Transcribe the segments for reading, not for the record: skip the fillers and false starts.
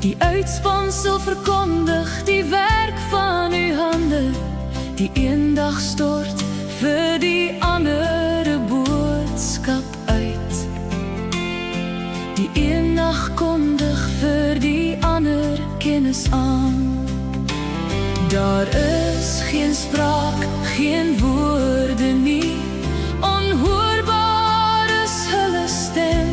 Die uitspansel verkondig die werk van uw hande, die eendag stort vir die andere boodskap uit. Die eendag kondig vir die ander kennis aan. Daar is geen spraak, geen woorde nie, onhoorbaar is hulle stem.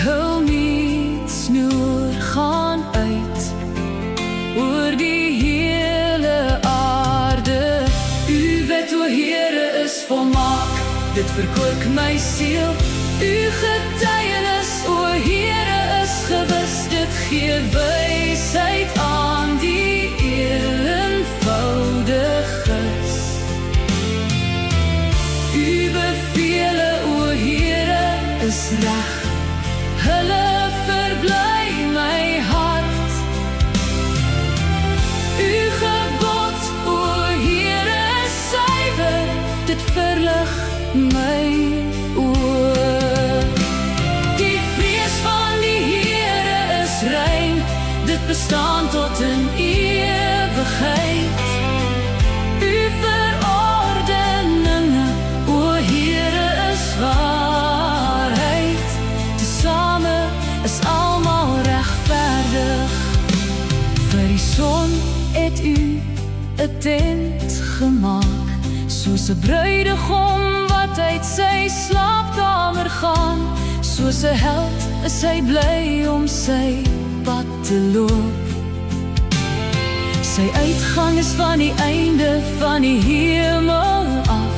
Hul mietsnoer gaan uit oor die hele aarde. U wet, o Heere, is volmaak, dit verkoop my siel. U getuienis, o Heere, is gewis, dit gee wysheid aan die eenvoudiges. U bevele, o Heere, is reg, hulle verbly my hart. U gebod, o Heere, is suiwer, dit verlig my oë. Die vrees van die Heere is rein, dit bestaan tot in ewigheid. U verordeninge, o Heere, is waarheid. Tesame is almal regverdig. Vir die son het u 'n tent gemaak, soos 'n bruidegom wat uit sy slaapkamer gaan. Soos 'n held is hy bly om sy pad te loop. Sy uitgang is van die einde van die hemel af.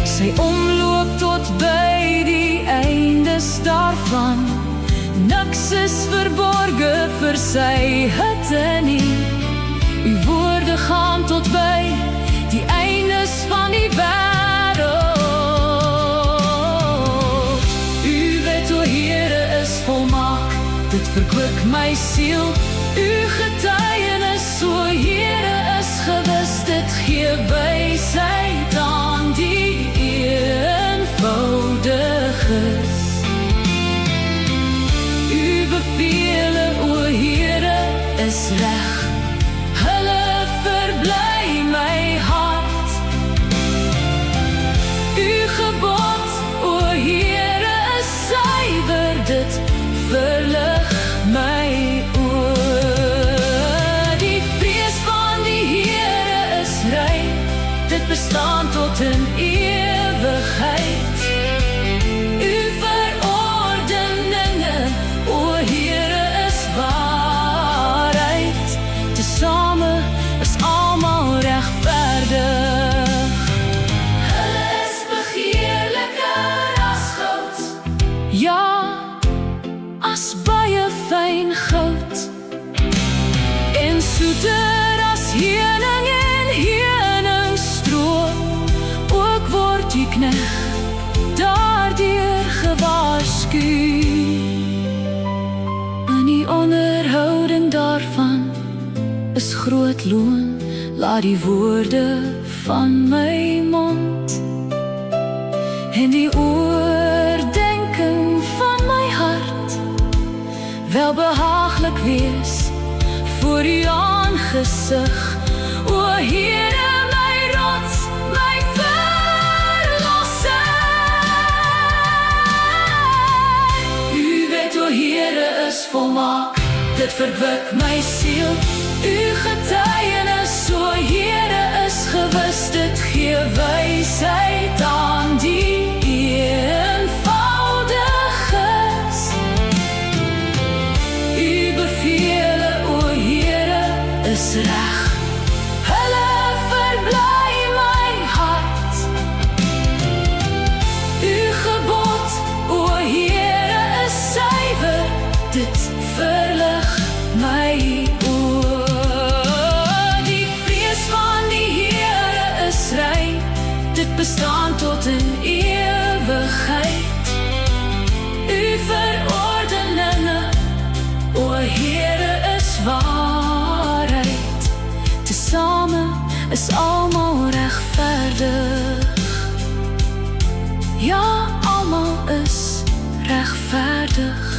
Sy omloop tot by die eindes daarvan. Niks is verborge vir sy hitte nie. U woorde gaan tot by die eindes van die wêreld. U wet, o Heere, is volmaak, dit verkoop my siel. U getuienis, o Heere, is gewis, dit gee wysheid aan die eenvoudiges. U bevele, o Heere, is reg, hulle verbly my hart. U gebod, o Heere, is suiwer, dit verlig my oë. Die vrees van die Heere is rein, dit bestaan tot in ewigheid. U verordeninge, o Heere, is waarheid. Tesame is almal regverdig. Hulle is begeerliker as goud, ja, as baie fyn goud, en soeter as heuning en heuningstroom. Ook word die knegt daardeur gewaarsku. In die onderhouding daarvan is groot loon. Laat die woorde van my mond en die oordeenking van my hart wel behaaglik wees voor u aangesig, o Heere, my rots, my verlosser. U wet, o Heere, is volmaak, dit verwik my siel. U getuienis, o Heere, is gewis, dit gee wysheid aan die eenvoudiges. U bevele, o Heere, is reg, hulle verbly my hart. U gebod, o Heere, is suiwer, dit verlig my oë. Die vrees van die Heere is rein, dit bestaan tot in ewigheid. U verordeninge, o Heere, is waarheid. Tesame is almal regverdig. Ja, almal is regverdig.